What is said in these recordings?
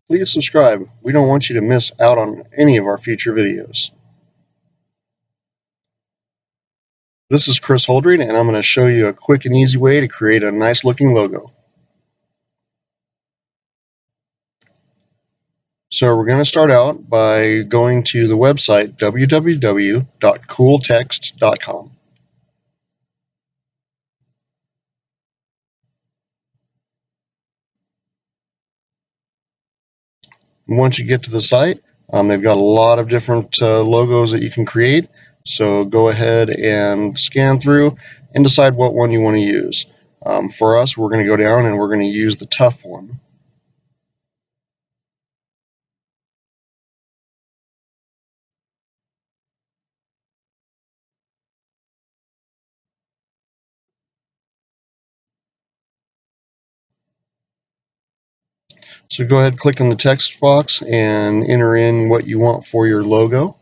Please subscribe. We don't want you to miss out on any of our future videos. This is Chris Holdring, and I'm going to show you a quick and easy way to create a nice looking logo. So we're going to start out by going to the website www.cooltext.com. Once you get to the site, they've got a lot of different logos that you can create. So go ahead and scan through and decide what one you want to use. For us, we're going to go down and we're going to use the tough one. So go ahead, click on the text box and enter in what you want for your logo.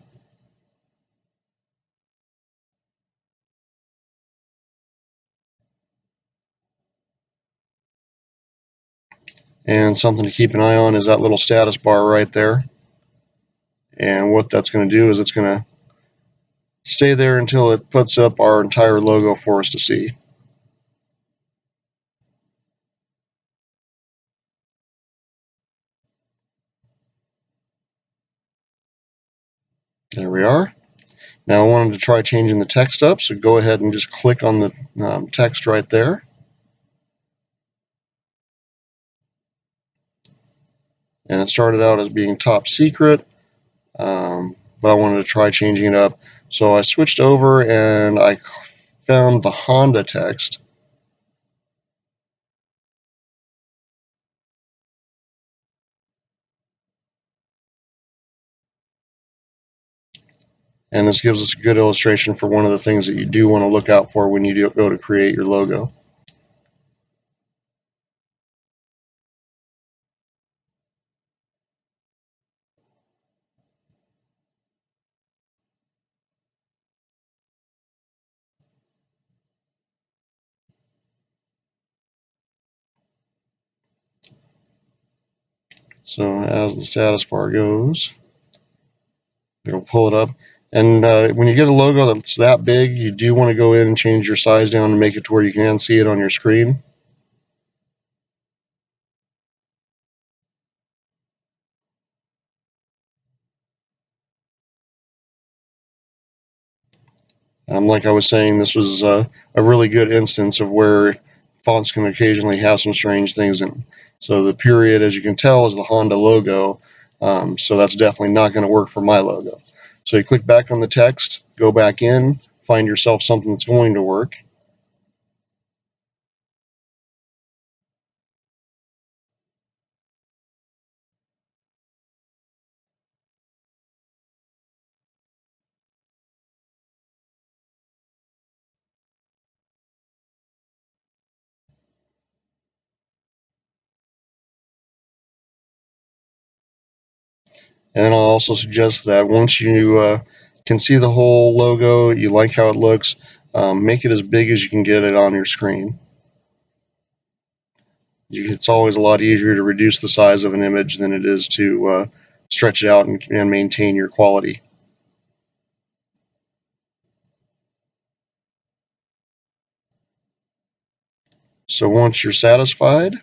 And something to keep an eye on is that little status bar right there. And what that's going to do is it's going to stay there until it puts up our entire logo for us to see. There we are. Now I wanted to try changing the text up, so go ahead and just click on the text right there. And it started out as being top secret, but I wanted to try changing it up. So I switched over and I found the Honda text. And this gives us a good illustration for one of the things that you do want to look out for when you go to create your logo. So as the status bar goes, it'll pull it up. And when you get a logo that's that big, you do want to go in and change your size down and make it to where you can see it on your screen. Like I was saying, this was a really good instance of where fonts can occasionally have some strange things in them. So the period, as you can tell, is the Honda logo. So that's definitely not going to work for my logo. So you click back on the text, go back in, find yourself something that's going to work. And I'll also suggest that once you can see the whole logo, you like how it looks, make it as big as you can get it on your screen. It's always a lot easier to reduce the size of an image than it is to stretch it out and maintain your quality. So once you're satisfied,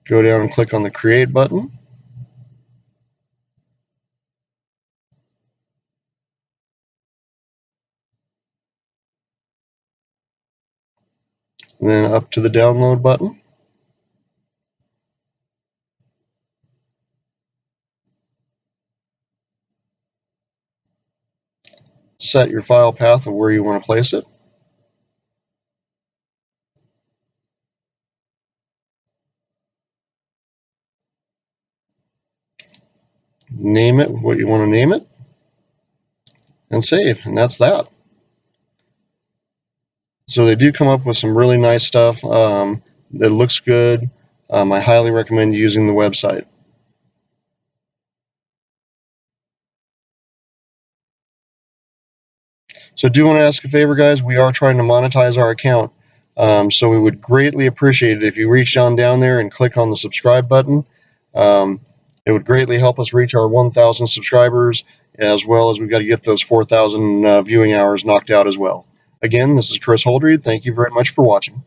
go down and click on the Create button. And then up to the Download button. Set your file path of where you want to place it. Name it what you want to name it. And save. And that's that. So they do come up with some really nice stuff that looks good. I highly recommend using the website. So do want to ask a favor, guys. We are trying to monetize our account. So we would greatly appreciate it if you reach down there and click on the subscribe button. It would greatly help us reach our 1,000 subscribers, as well as we've got to get those 4,000 viewing hours knocked out as well. Again, this is Chris Holdred. Thank you very much for watching.